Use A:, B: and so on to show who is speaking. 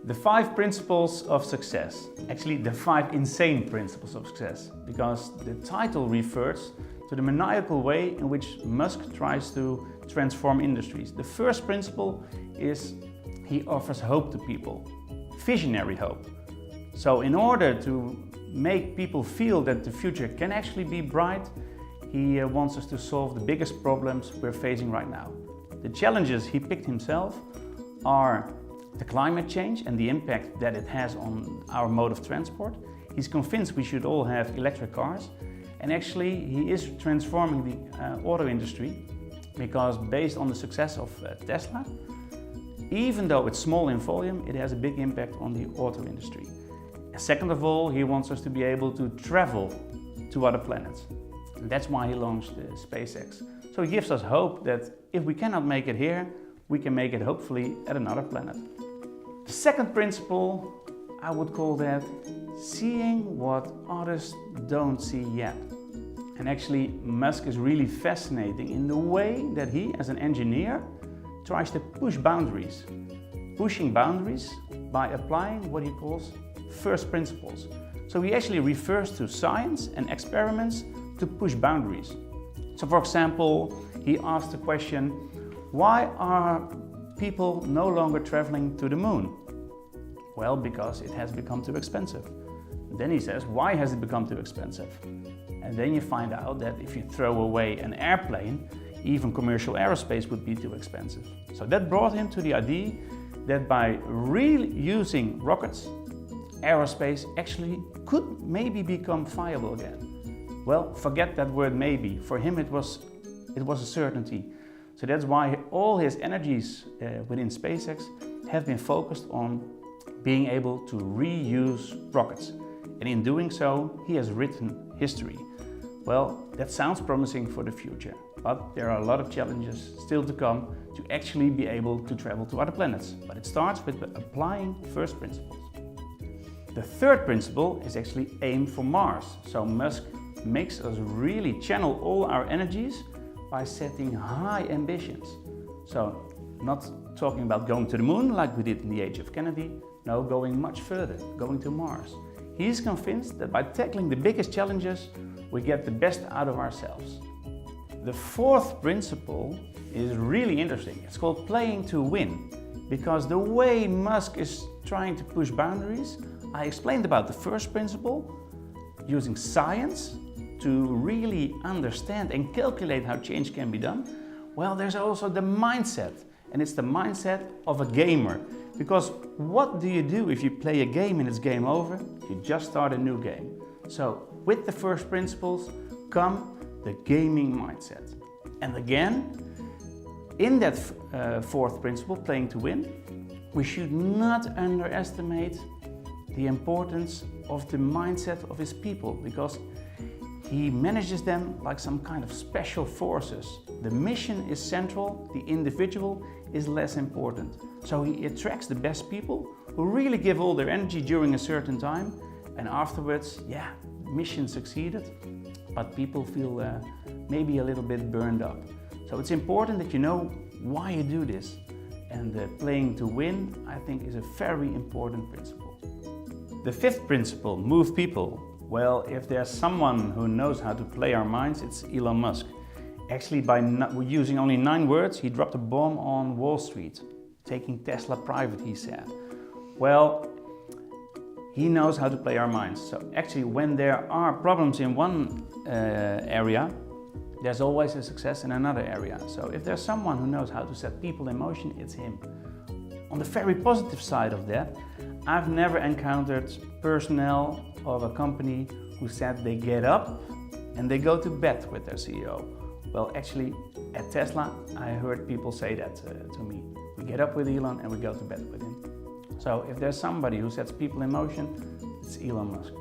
A: The 5 principles of success. Actually, the 5 insane principles of success, because the title refers to the maniacal way in which Musk tries to transform industries. The first principle is he offers hope to people, visionary hope. So in order to make people feel that the future can actually be bright, he wants us to solve the biggest problems we're facing right now. The challenges he picked himself are the climate change and the impact that it has on our mode of transport. He's convinced we should all have electric cars, and actually he is transforming the auto industry, because based on the success of Tesla, even though it's small in volume, it has a big impact on the auto industry. And second of all, he wants us to be able to travel to other planets. And that's why he launched SpaceX. So he gives us hope that if we cannot make it here, we can make it hopefully at another planet. The second principle, I would call that seeing what others don't see yet. And actually, Musk is really fascinating in the way that he, as an engineer, tries to push boundaries. Pushing boundaries by applying what he calls first principles. So he actually refers to science and experiments to push boundaries. So for example, he asked the question, why are people no longer traveling to the moon? Well, because it has become too expensive. Then he says, why has it become too expensive? And then you find out that if you throw away an airplane, even commercial aerospace would be too expensive. So that brought him to the idea that by really using rockets, aerospace actually could maybe become viable again. Well, forget that word maybe. For him it was a certainty. So that's why all his energies within SpaceX have been focused on being able to reuse rockets. And in doing so, he has written history. Well, that sounds promising for the future, but there are a lot of challenges still to come to actually be able to travel to other planets. But it starts with applying first principles. The third principle is actually aim for Mars. So Musk makes us really channel all our energies by setting high ambitions. So not talking about going to the moon like we did in the age of Kennedy, no, going much further, going to Mars. He's convinced that by tackling the biggest challenges, we get the best out of ourselves. The fourth principle is really interesting. It's called playing to win, because the way Musk is trying to push boundaries, I explained about the first principle, using science to really understand and calculate how change can be done. Well, there's also the mindset, and it's the mindset of a gamer. Because what do you do if you play a game and it's game over? You just start a new game. So with the first principles come the gaming mindset. And again, in that fourth principle, playing to win, we should not underestimate the importance of the mindset of his people, because he manages them like some kind of special forces. The mission is central, the individual is less important. So he attracts the best people who really give all their energy during a certain time, and afterwards, yeah, mission succeeded, but people feel maybe a little bit burned up. So it's important that you know why you do this. And playing to win, I think, is a very important principle. The fifth principle, move people. Well, if there's someone who knows how to play our minds, it's Elon Musk. Actually, by using only 9 words, he dropped a bomb on Wall Street, taking Tesla private, he said. Well, he knows how to play our minds. So actually, when there are problems in one area, there's always a success in another area. So if there's someone who knows how to set people in motion, it's him. On the very positive side of that, I've never encountered personnel of a company who said they get up and they go to bed with their CEO. Well, actually, at Tesla, I heard people say that to me. We get up with Elon and we go to bed with him. So if there's somebody who sets people in motion, it's Elon Musk.